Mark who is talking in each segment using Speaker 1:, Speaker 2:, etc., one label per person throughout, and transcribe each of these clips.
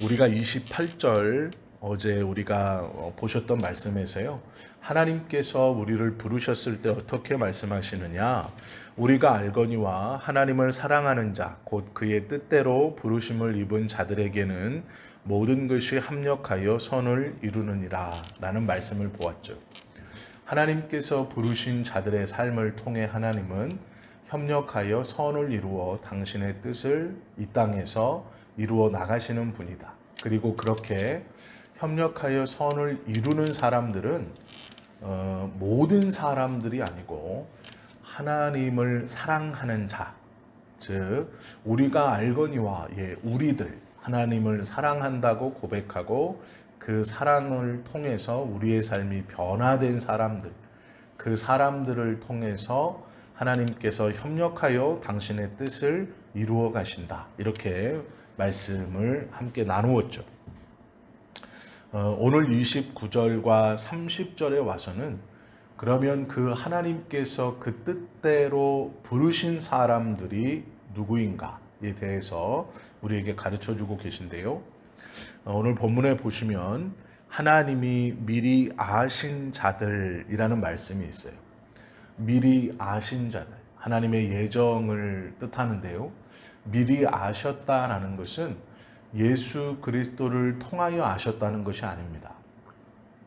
Speaker 1: 우리가 28절 어제 우리가 보셨던 말씀에서요. 하나님께서 우리를 부르셨을 때 어떻게 말씀하시느냐? 우리가 알거니와 하나님을 사랑하는 자, 곧 그의 뜻대로 부르심을 입은 자들에게는 모든 것이 합력하여 선을 이루느니라 라는 말씀을 보았죠. 하나님께서 부르신 자들의 삶을 통해 하나님은 협력하여 선을 이루어 당신의 뜻을 이 땅에서 이루어 나가시는 분이다. 그리고 그렇게 협력하여 선을 이루는 사람들은 모든 사람들이 아니고 하나님을 사랑하는 자, 즉 우리가 알거니와 우리들 하나님을 사랑한다고 고백하고 그 사랑을 통해서 우리의 삶이 변화된 사람들, 그 사람들을 통해서 하나님께서 협력하여 당신의 뜻을 이루어 가신다. 이렇게 말씀을 함께 나누었죠. 오늘 29절과 30절에 와서는 그러면 그 하나님께서 그 뜻대로 부르신 사람들이 누구인가에 대해서 우리에게 가르쳐주고 계신데요. 오늘 본문에 보시면 하나님이 미리 아신 자들이라는 말씀이 있어요. 미리 아신 자들, 하나님의 예정을 뜻하는데요. 미리 아셨다라는 것은 예수 그리스도를 통하여 아셨다는 것이 아닙니다.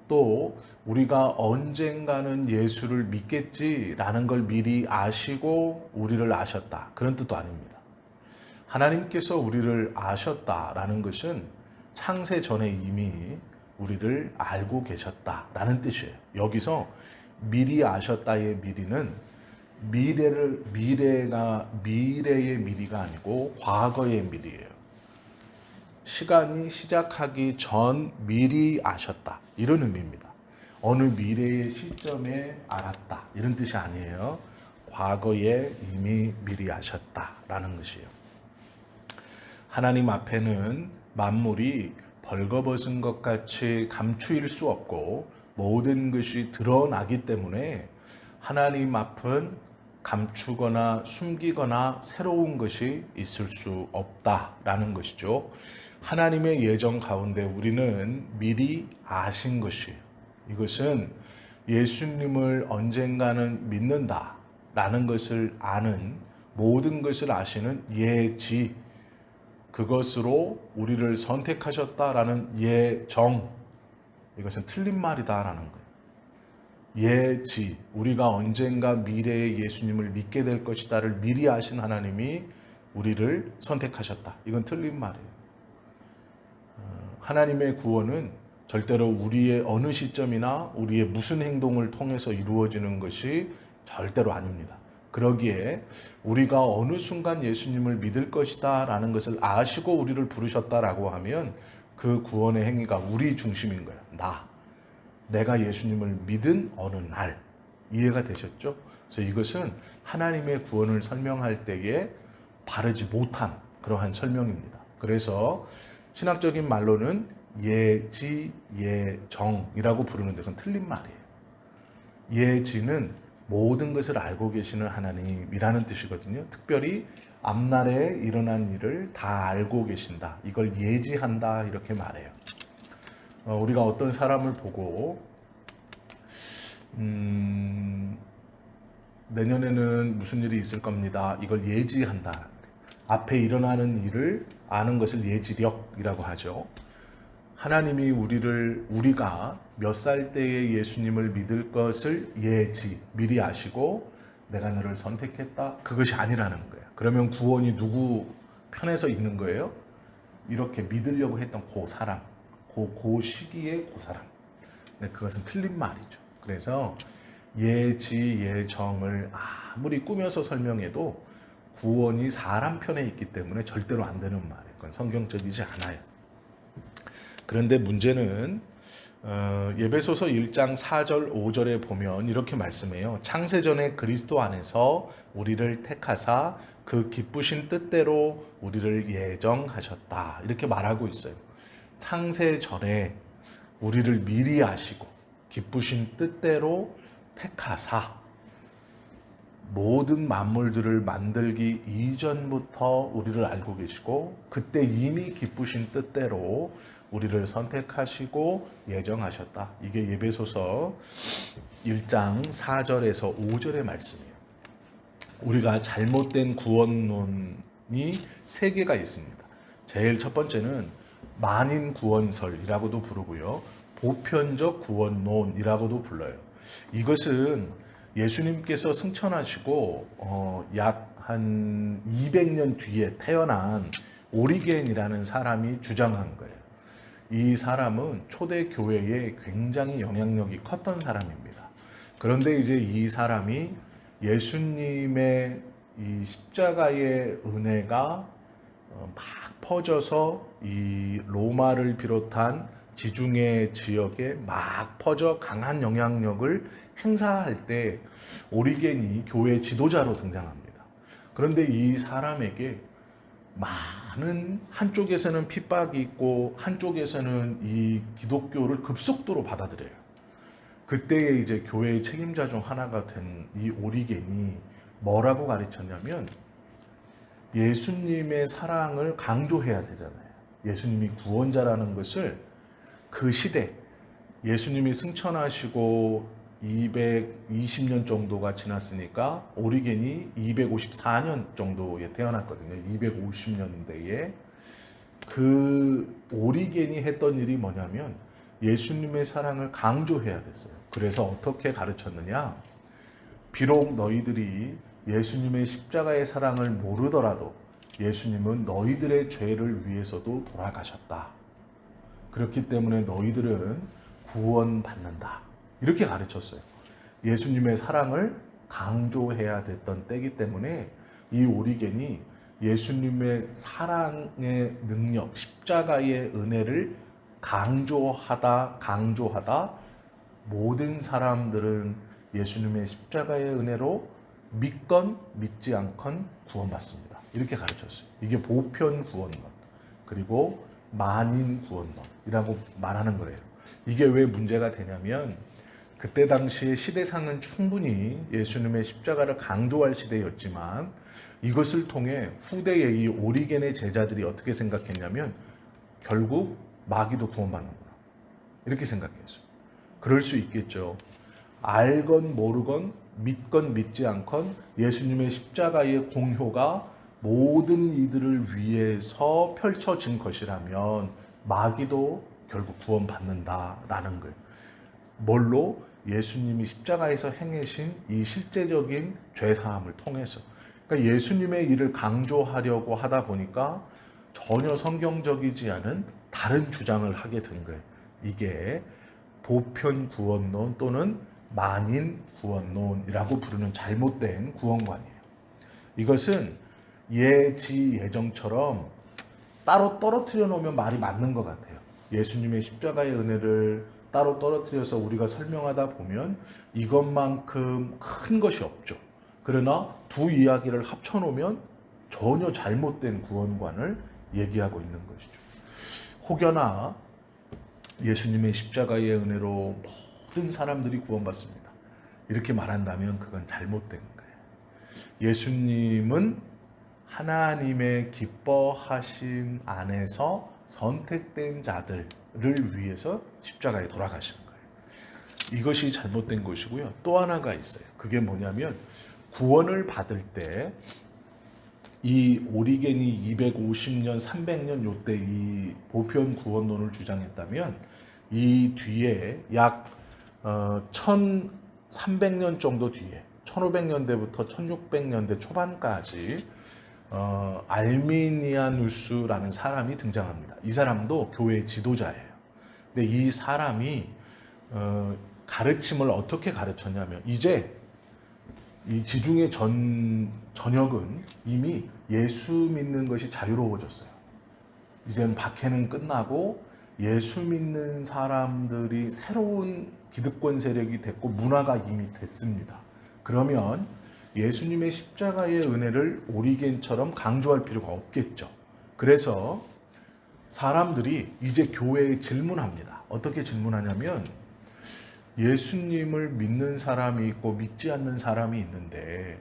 Speaker 1: 또 우리가 언젠가는 예수를 믿겠지라는 걸 미리 아시고 우리를 아셨다. 그런 뜻도 아닙니다. 하나님께서 우리를 아셨다라는 것은 창세 전에 이미 우리를 알고 계셨다라는 뜻이에요. 여기서 미리 아셨다의 미리는 미래의 미리가 아니고 과거의 미리예요. 시간이 시작하기 전 미리 아셨다. 이런 의미입니다. 어느 미래의 시점에 알았다. 이런 뜻이 아니에요. 과거에 이미 미리 아셨다라는 것이에요. 하나님 앞에는 만물이 벌거벗은 것 같이 감추일 수 없고 모든 것이 드러나기 때문에 하나님 앞은 감추거나 숨기거나 새로운 것이 있을 수 없다라는 것이죠. 하나님의 예정 가운데 우리는 미리 아신 것이에요. 이것은 예수님을 언젠가는 믿는다라는 것을 아는, 모든 것을 아시는 예지, 그것으로 우리를 선택하셨다라는 예정, 이것은 틀린 말이다라는 거예요. 예지, 우리가 언젠가 미래에 예수님을 믿게 될 것이다를 미리 아신 하나님이 우리를 선택하셨다. 이건 틀린 말이에요. 하나님의 구원은 절대로 우리의 어느 시점이나 우리의 무슨 행동을 통해서 이루어지는 것이 절대로 아닙니다. 그러기에 우리가 어느 순간 예수님을 믿을 것이다 라는 것을 아시고 우리를 부르셨다라고 하면 그 구원의 행위가 우리 중심인 거예요. 내가 예수님을 믿은 어느 날. 이해가 되셨죠? 그래서 이것은 하나님의 구원을 설명할 때에 바르지 못한 그러한 설명입니다. 그래서 신학적인 말로는 예지, 예정이라고 부르는데 그건 틀린 말이에요. 예지는 모든 것을 알고 계시는 하나님이라는 뜻이거든요. 특별히 앞날에 일어난 일을 다 알고 계신다. 이걸 예지한다 이렇게 말해요. 우리가 어떤 사람을 보고 내년에는 무슨 일이 있을 겁니다. 이걸 예지한다. 앞에 일어나는 일을 아는 것을 예지력이라고 하죠. 하나님이 우리가 몇 살 때에 예수님을 믿을 것을 미리 아시고 내가 너를 선택했다. 그것이 아니라는 거예요. 그러면 구원이 누구 편에서 있는 거예요? 이렇게 믿으려고 했던 그 사람, 그 시기에 그 사람. 네, 그것은 틀린 말이죠. 그래서 예지, 예정을 아무리 꾸며서 설명해도 구원이 사람 편에 있기 때문에 절대로 안 되는 말이에요. 그건 성경적이지 않아요. 그런데 문제는 예배소서 1장 4절 5절에 보면 이렇게 말씀해요. 창세전에 그리스도 안에서 우리를 택하사 그 기쁘신 뜻대로 우리를 예정하셨다. 이렇게 말하고 있어요. 창세전에 우리를 미리 아시고 기쁘신 뜻대로 택하사. 모든 만물들을 만들기 이전부터 우리를 알고 계시고 그때 이미 기쁘신 뜻대로 우리를 선택하시고 예정하셨다. 이게 에베소서 1장 4절에서 5절의 말씀이에요. 우리가 잘못된 구원론이 세 개가 있습니다. 제일 첫 번째는 만인 구원설이라고도 부르고요. 보편적 구원론이라고도 불러요. 이것은 예수님께서 승천하시고 약 한 200년 뒤에 태어난 오리겐이라는 사람이 주장한 거예요. 이 사람은 초대 교회에 굉장히 영향력이 컸던 사람입니다. 그런데 이제 이 사람이 예수님의 이 십자가의 은혜가 막 퍼져서 이 로마를 비롯한 지중해 지역에 막 퍼져 강한 영향력을 행사할 때 오리겐이 교회 지도자로 등장합니다. 그런데 이 사람에게 많은 한쪽에서는 핍박이 있고 한쪽에서는 이 기독교를 급속도로 받아들여요. 그때에 이제 교회의 책임자 중 하나가 된 이 오리겐이 뭐라고 가르쳤냐면 예수님의 사랑을 강조해야 되잖아요. 예수님이 구원자라는 것을 그 시대 예수님이 승천하시고 220년 정도가 지났으니까 오리겐이 254년 정도에 태어났거든요. 250년대에 그 오리겐이 했던 일이 뭐냐면 예수님의 사랑을 강조해야 됐어요. 그래서 어떻게 가르쳤느냐? 비록 너희들이 예수님의 십자가의 사랑을 모르더라도 예수님은 너희들의 죄를 위해서도 돌아가셨다. 그렇기 때문에 너희들은 구원받는다. 이렇게 가르쳤어요. 예수님의 사랑을 강조해야 됐던 때이기 때문에 이 오리겐이 예수님의 사랑의 능력, 십자가의 은혜를 강조하다 모든 사람들은 예수님의 십자가의 은혜로 믿건 믿지 않건 구원받습니다. 이렇게 가르쳤어요. 이게 보편 구원론 그리고 만인 구원론이라고 말하는 거예요. 이게 왜 문제가 되냐면 그때 당시에 시대상은 충분히 예수님의 십자가를 강조할 시대였지만 이것을 통해 후대의 이 오리겐의 제자들이 어떻게 생각했냐면 결국 마귀도 구원받는구나 이렇게 생각했어요. 그럴 수 있겠죠. 알건 모르건 믿건 믿지 않건 예수님의 십자가의 공효가 모든 이들을 위해서 펼쳐진 것이라면 마귀도 결국 구원받는다라는 거예요. 뭘로? 예수님이 십자가에서 행하신 이 실제적인 죄사함을 통해서. 그러니까 예수님의 일을 강조하려고 하다 보니까 전혀 성경적이지 않은 다른 주장을 하게 된 거예요. 이게 보편 구원론 또는 만인 구원론이라고 부르는 잘못된 구원관이에요. 이것은 예지 예정처럼 따로 떨어뜨려 놓으면 말이 맞는 것 같아요. 예수님의 십자가의 은혜를 따로 떨어뜨려서 우리가 설명하다 보면 이것만큼 큰 것이 없죠. 그러나 두 이야기를 합쳐놓으면 전혀 잘못된 구원관을 얘기하고 있는 것이죠. 혹여나 예수님의 십자가의 은혜로 모든 사람들이 구원받습니다. 이렇게 말한다면 그건 잘못된 거예요. 예수님은 하나님의 기뻐하신 안에서 선택된 자들을 위해서 십자가에 돌아가신 거예요. 이것이 잘못된 것이고요. 또 하나가 있어요. 그게 뭐냐면 구원을 받을 때 이 오리겐이 250년, 300년 요때 이 보편 구원론을 주장했다면 이 뒤에 약 1300년 정도 뒤에 1500년대부터 1600년대 초반까지 알미니아누스라는 사람이 등장합니다. 이 사람도 교회 지도자예요. 근데 이 사람이 가르침을 어떻게 가르쳤냐면 이제 이 지중해 전역은 이미 예수 믿는 것이 자유로워졌어요. 이제는 박해는 끝나고 예수 믿는 사람들이 새로운 기득권 세력이 됐고 문화가 이미 됐습니다. 그러면 예수님의 십자가의 은혜를 오리겐처럼 강조할 필요가 없겠죠. 그래서 사람들이 이제 교회에 질문합니다. 어떻게 질문하냐면 예수님을 믿는 사람이 있고 믿지 않는 사람이 있는데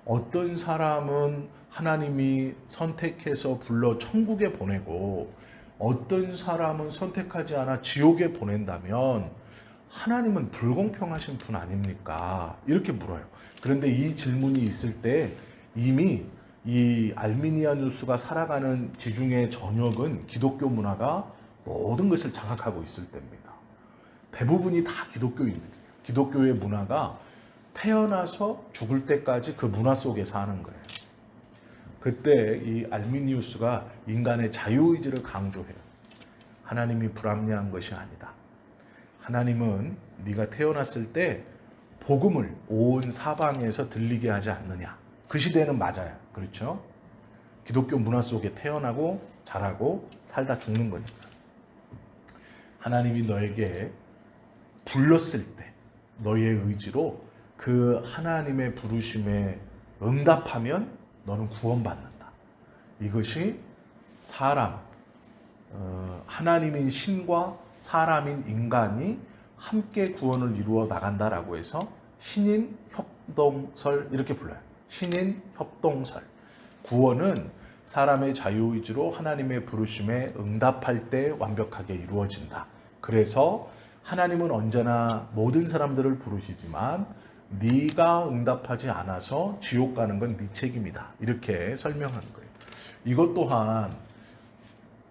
Speaker 1: 어떤 사람은 하나님이 선택해서 불러 천국에 보내고 어떤 사람은 선택하지 않아 지옥에 보낸다면 하나님은 불공평하신 분 아닙니까? 이렇게 물어요. 그런데 이 질문이 있을 때 이미 이 알미니아누스가 살아가는 지중해 전역은 기독교 문화가 모든 것을 장악하고 있을 때입니다. 대부분이 다 기독교인들이에요. 기독교의 문화가 태어나서 죽을 때까지 그 문화 속에 사는 거예요. 그때 이 알미니우스가 인간의 자유의지를 강조해요. 하나님이 불합리한 것이 아니다. 하나님은 네가 태어났을 때 복음을 온 사방에서 들리게 하지 않느냐. 그 시대는 맞아요. 그렇죠? 기독교 문화 속에 태어나고 자라고 살다 죽는 거니까. 하나님이 너에게 불렀을 때 너의 의지로 그 하나님의 부르심에 응답하면 너는 구원받는다. 이것이 사람, 하나님인 신과 사람인 인간이 함께 구원을 이루어 나간다라고 해서 신인 협동설 이렇게 불러요. 신인 협동설. 구원은 사람의 자유의지로 하나님의 부르심에 응답할 때 완벽하게 이루어진다. 그래서 하나님은 언제나 모든 사람들을 부르시지만 네가 응답하지 않아서 지옥 가는 건 네 책임이다. 이렇게 설명하는 거예요. 이것 또한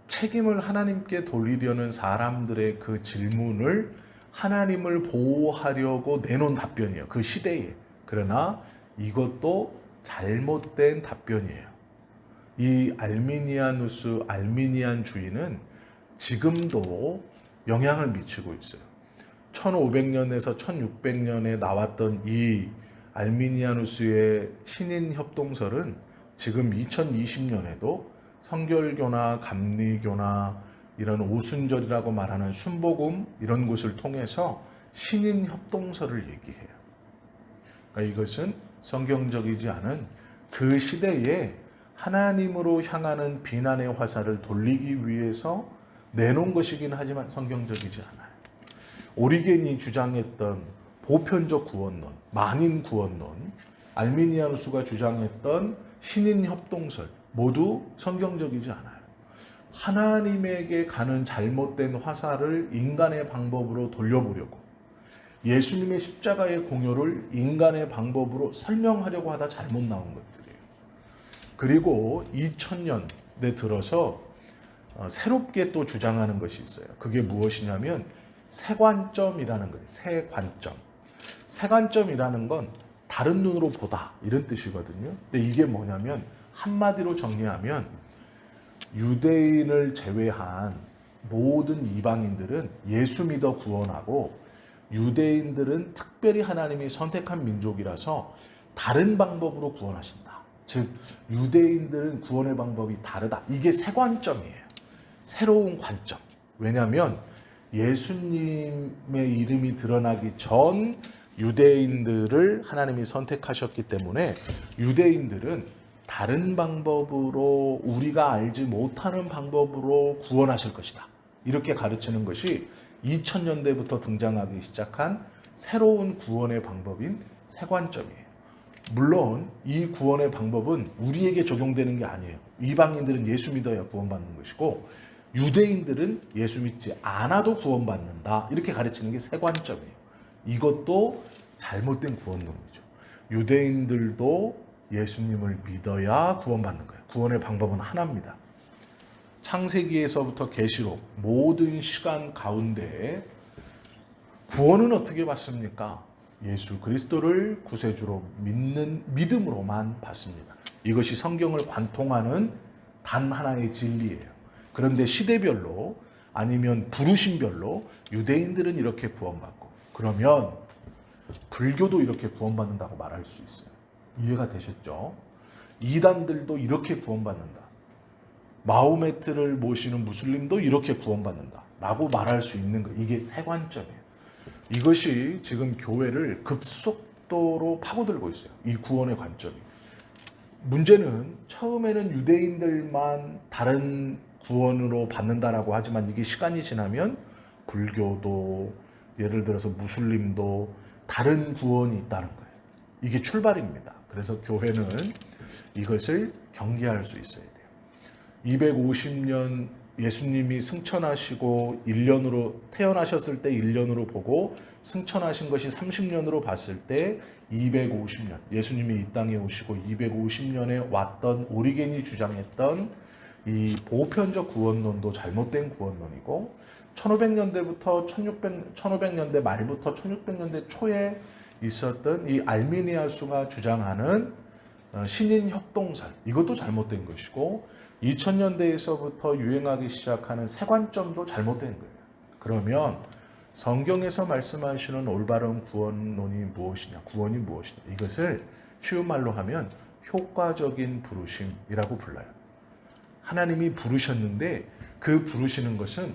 Speaker 1: 책임을 하나님께 돌리려는 사람들의 그 질문을 하나님을 보호하려고 내놓은 답변이에요. 그 시대에. 그러나 이것도 잘못된 답변이에요. 이 알미니아누스, 알미니안주의는 지금도 영향을 미치고 있어요. 1500년에서 1600년에 나왔던 이 알미니아누스의 신인 협동설은 지금 2020년에도 성결교나 감리교나 이런 오순절이라고 말하는 순복음 이런 곳을 통해서 신인 협동설을 얘기해요. 그러니까 이것은 성경적이지 않은 그 시대에 하나님으로 향하는 비난의 화살을 돌리기 위해서 내놓은 것이긴 하지만 성경적이지 않아요. 오리겐이 주장했던 보편적 구원론, 만인 구원론, 알미니아누스가 주장했던 신인 협동설 모두 성경적이지 않아요. 하나님에게 가는 잘못된 화살을 인간의 방법으로 돌려보려고 예수님의 십자가의 공효를 인간의 방법으로 설명하려고 하다 잘못 나온 것들이에요. 그리고 2000년대 들어서 새롭게 또 주장하는 것이 있어요. 그게 무엇이냐면 세관점이라는 거예요. 세관점. 세관점이라는 건 다른 눈으로 보다 이런 뜻이거든요. 근데 이게 뭐냐면 한마디로 정리하면 유대인을 제외한 모든 이방인들은 예수 믿어 구원하고 유대인들은 특별히 하나님이 선택한 민족이라서 다른 방법으로 구원하신다. 즉 유대인들은 구원의 방법이 다르다. 이게 새 관점이에요. 새로운 관점. 왜냐하면 예수님의 이름이 드러나기 전 유대인들을 하나님이 선택하셨기 때문에 유대인들은 다른 방법으로 우리가 알지 못하는 방법으로 구원하실 것이다. 이렇게 가르치는 것이 2000년대부터 등장하기 시작한 새로운 구원의 방법인 세관점이에요. 물론 이 구원의 방법은 우리에게 적용되는 게 아니에요. 이방인들은 예수 믿어야 구원받는 것이고 유대인들은 예수 믿지 않아도 구원받는다. 이렇게 가르치는 게 세관점이에요. 이것도 잘못된 구원론이죠. 유대인들도 예수님을 믿어야 구원받는 거예요. 구원의 방법은 하나입니다. 창세기에서부터 계시록 모든 시간 가운데 구원은 어떻게 받습니까? 예수 그리스도를 구세주로 믿는 믿음으로만 받습니다. 이것이 성경을 관통하는 단 하나의 진리예요. 그런데 시대별로 아니면 부르심별로 유대인들은 이렇게 구원받고 그러면 불교도 이렇게 구원받는다고 말할 수 있어요. 이해가 되셨죠? 이단들도 이렇게 구원받는다. 마호메트를 모시는 무슬림도 이렇게 구원받는다 라고 말할 수 있는 거예요. 이게 세관점이에요. 이것이 지금 교회를 급속도로 파고들고 있어요. 이 구원의 관점이. 문제는 처음에는 유대인들만 다른 구원으로 받는다라고 하지만 이게 시간이 지나면 불교도 예를 들어서 무슬림도 다른 구원이 있다는 거예요. 이게 출발입니다. 그래서 교회는 이것을 경계할 수 있어야 돼요. 250년 예수님이 승천하시고 1년으로 태어나셨을 때 1년으로 보고 승천하신 것이 30년으로 봤을 때 250년, 예수님이 이 땅에 오시고 250년에 왔던 오리겐이 주장했던 이 보편적 구원론도 잘못된 구원론이고, 1500년대부터 1500년대 말부터 1600년대 초에 있었던 이 알미니아수가 주장하는 신인 협동설, 이것도 잘못된 것이고, 2000년대에서부터 유행하기 시작하는 세관점도 잘못된 거예요. 그러면 성경에서 말씀하시는 올바른 구원론이 무엇이냐, 구원이 무엇이냐, 이것을 쉬운 말로 하면 효과적인 부르심이라고 불러요. 하나님이 부르셨는데 그 부르시는 것은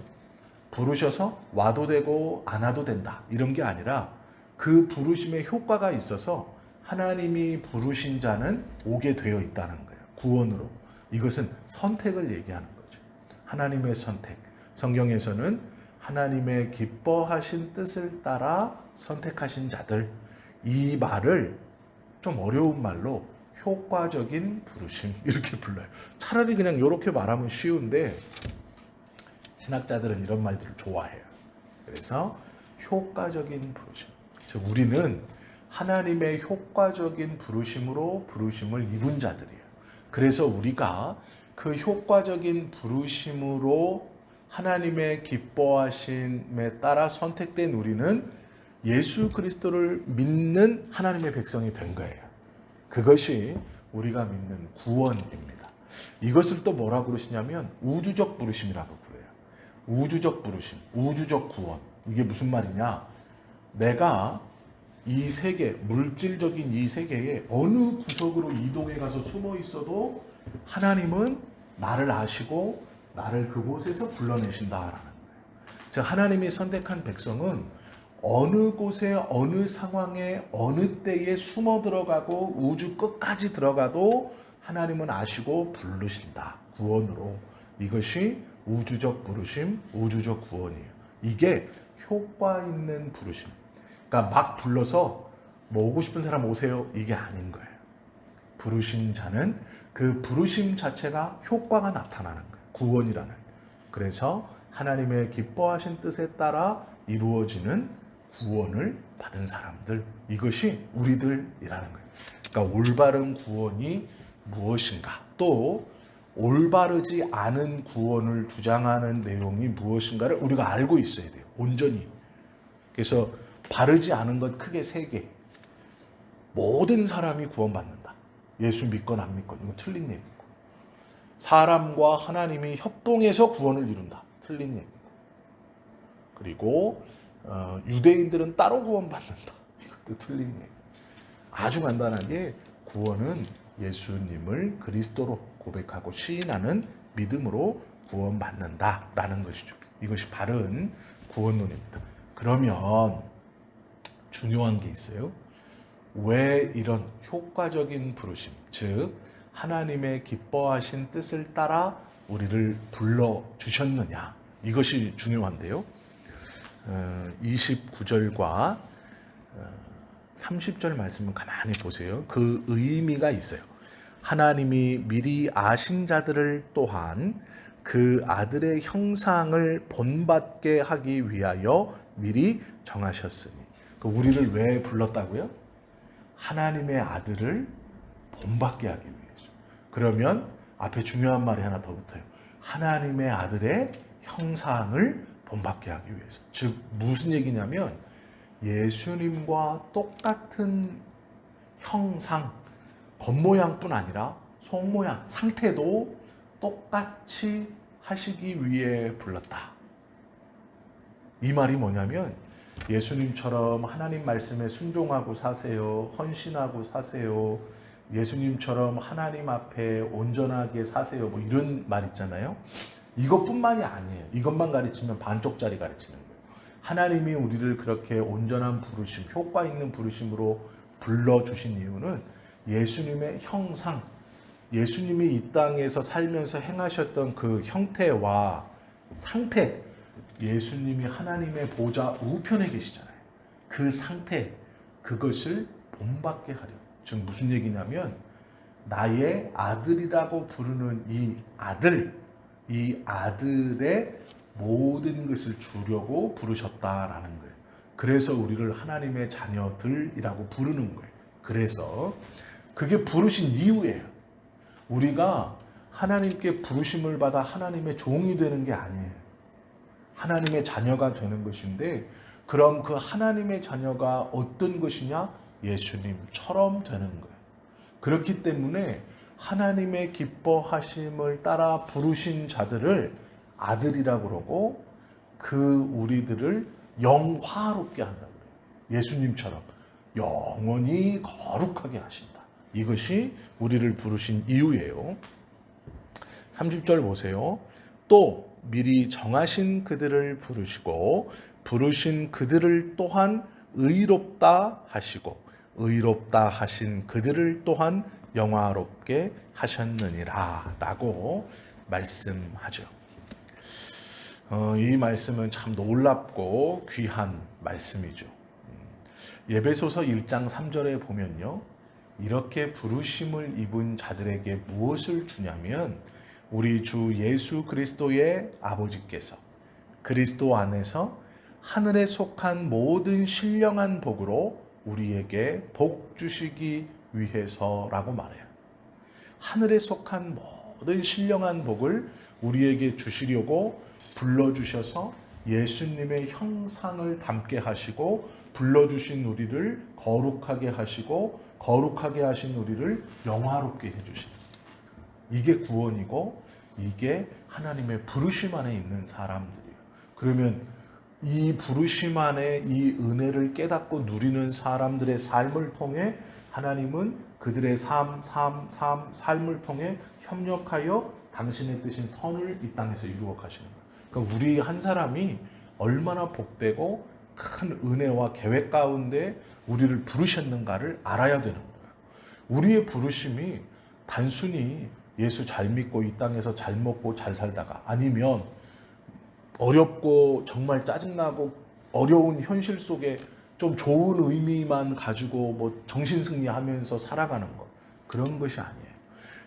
Speaker 1: 부르셔서 와도 되고 안 와도 된다, 이런 게 아니라 그 부르심에 효과가 있어서 하나님이 부르신 자는 오게 되어 있다는 거예요. 구원으로. 이것은 선택을 얘기하는 거죠. 하나님의 선택. 성경에서는 하나님의 기뻐하신 뜻을 따라 선택하신 자들, 이 말을 좀 어려운 말로 효과적인 부르심, 이렇게 불러요. 차라리 그냥 이렇게 말하면 쉬운데 신학자들은 이런 말들을 좋아해요. 그래서 효과적인 부르심. 즉 우리는 하나님의 효과적인 부르심으로 부르심을 입은 자들이에요. 그래서 우리가 그 효과적인 부르심으로 하나님의 기뻐하심에 따라 선택된 우리는 예수 그리스도를 믿는 하나님의 백성이 된 거예요. 그것이 우리가 믿는 구원입니다. 이것을 또 뭐라고 그러시냐면 우주적 부르심이라고 그래요. 우주적 부르심, 우주적 구원. 이게 무슨 말이냐? 내가 이 세계, 물질적인 이 세계에 어느 구석으로 이동해 가서 숨어 있어도 하나님은 나를 아시고 나를 그곳에서 불러내신다라는 거예요. 즉 하나님이 선택한 백성은 어느 곳에, 어느 상황에, 어느 때에 숨어 들어가고 우주 끝까지 들어가도 하나님은 아시고 부르신다. 구원으로. 이것이 우주적 부르심, 우주적 구원이에요. 이게 효과 있는 부르심. 그러니까 막 불러서 뭐 오고 싶은 사람 오세요, 이게 아닌 거예요. 부르신 자는 그 부르심 자체가 효과가 나타나는 거예요. 구원이라는. 그래서 하나님의 기뻐하신 뜻에 따라 이루어지는 구원을 받은 사람들, 이것이 우리들이라는 거예요. 그러니까 올바른 구원이 무엇인가, 또 올바르지 않은 구원을 주장하는 내용이 무엇인가를 우리가 알고 있어야 돼요. 온전히. 그래서 바르지 않은 것 크게 세 개. 모든 사람이 구원받는다. 예수 믿건 안 믿건. 이건 틀린 얘기고. 사람과 하나님이 협동해서 구원을 이룬다. 틀린 얘기고. 그리고 유대인들은 따로 구원받는다. 이것도 틀린 얘기. 아주 간단하게 구원은 예수님을 그리스도로 고백하고 시인하는 믿음으로 구원받는다라는 것이죠. 이것이 바른 구원론입니다. 그러면 중요한 게 있어요. 왜 이런 효과적인 부르심, 즉 하나님의 기뻐하신 뜻을 따라 우리를 불러주셨느냐, 이것이 중요한데요. 29절과 30절 말씀을 가만히 보세요. 그 의미가 있어요. 하나님이 미리 아신 자들을 또한 그 아들의 형상을 본받게 하기 위하여 미리 정하셨으니. 우리를 왜 불렀다고요? 하나님의 아들을 본받게 하기 위해서. 그러면 앞에 중요한 말이 하나 더 붙어요. 하나님의 아들의 형상을 본받게 하기 위해서. 즉 무슨 얘기냐면 예수님과 똑같은 형상, 겉모양뿐 아니라 속모양, 상태도 똑같이 하시기 위해 불렀다. 이 말이 뭐냐면 예수님처럼 하나님 말씀에 순종하고 사세요. 헌신하고 사세요. 예수님처럼 하나님 앞에 온전하게 사세요. 뭐 이런 말 있잖아요. 이것뿐만이 아니에요. 이것만 가르치면 반쪽짜리 가르치는 거예요. 하나님이 우리를 그렇게 온전한 부르심, 효과 있는 부르심으로 불러주신 이유는 예수님의 형상, 예수님이 이 땅에서 살면서 행하셨던 그 형태와 상태, 예수님이 하나님의 보좌 우편에 계시잖아요. 그 상태, 그것을 본받게 하려. 즉 무슨 얘기냐면 나의 아들이라고 부르는 이 아들의 모든 것을 주려고 부르셨다라는 거예요. 그래서 우리를 하나님의 자녀들이라고 부르는 거예요. 그래서 그게 부르신 이유예요. 우리가 하나님께 부르심을 받아 하나님의 종이 되는 게 아니에요. 하나님의 자녀가 되는 것인데, 그럼 그 하나님의 자녀가 어떤 것이냐? 예수님처럼 되는 거예요. 그렇기 때문에 하나님의 기뻐하심을 따라 부르신 자들을 아들이라고 그러고, 그 우리들을 영화롭게 한다고 그래요. 예수님처럼 영원히 거룩하게 하신다. 이것이 우리를 부르신 이유예요. 30절 보세요. 또 미리 정하신 그들을 부르시고 부르신 그들을 또한 의롭다 하시고 의롭다 하신 그들을 또한 영화롭게 하셨느니라 라고 말씀하죠. 이 말씀은 참 놀랍고 귀한 말씀이죠. 예배소서 1장 3절에 보면요, 이렇게 부르심을 입은 자들에게 무엇을 주냐면 우리 주 예수 그리스도의 아버지께서 그리스도 안에서 하늘에 속한 모든 신령한 복으로 우리에게 복 주시기 위해서라고 말해요. 하늘에 속한 모든 신령한 복을 우리에게 주시려고 불러주셔서 예수님의 형상을 담게 하시고 불러주신 우리를 거룩하게 하시고 거룩하게 하신 우리를 영화롭게 해주시는, 이게 구원이고 이게 하나님의 부르심 안에 있는 사람들이에요. 그러면 이 부르심 안에 이 은혜를 깨닫고 누리는 사람들의 삶을 통해 하나님은 그들의 삶을 통해 협력하여 당신의 뜻인 선을 이 땅에서 이루어 가시는 거예요. 그러니까 우리 한 사람이 얼마나 복되고 큰 은혜와 계획 가운데 우리를 부르셨는가를 알아야 되는 거예요. 우리의 부르심이 단순히 예수 잘 믿고 이 땅에서 잘 먹고 잘 살다가, 아니면 어렵고 정말 짜증나고 어려운 현실 속에 좀 좋은 의미만 가지고 뭐 정신승리하면서 살아가는 것, 그런 것이 아니에요.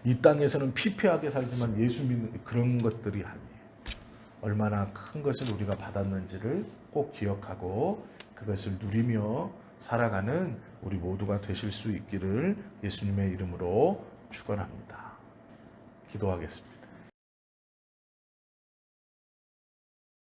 Speaker 1: 이 땅에서는 피폐하게 살지만 예수 믿는 그런 것들이 아니에요. 얼마나 큰 것을 우리가 받았는지를 꼭 기억하고 그것을 누리며 살아가는 우리 모두가 되실 수 있기를 예수님의 이름으로 축원합니다. 기도하겠습니다.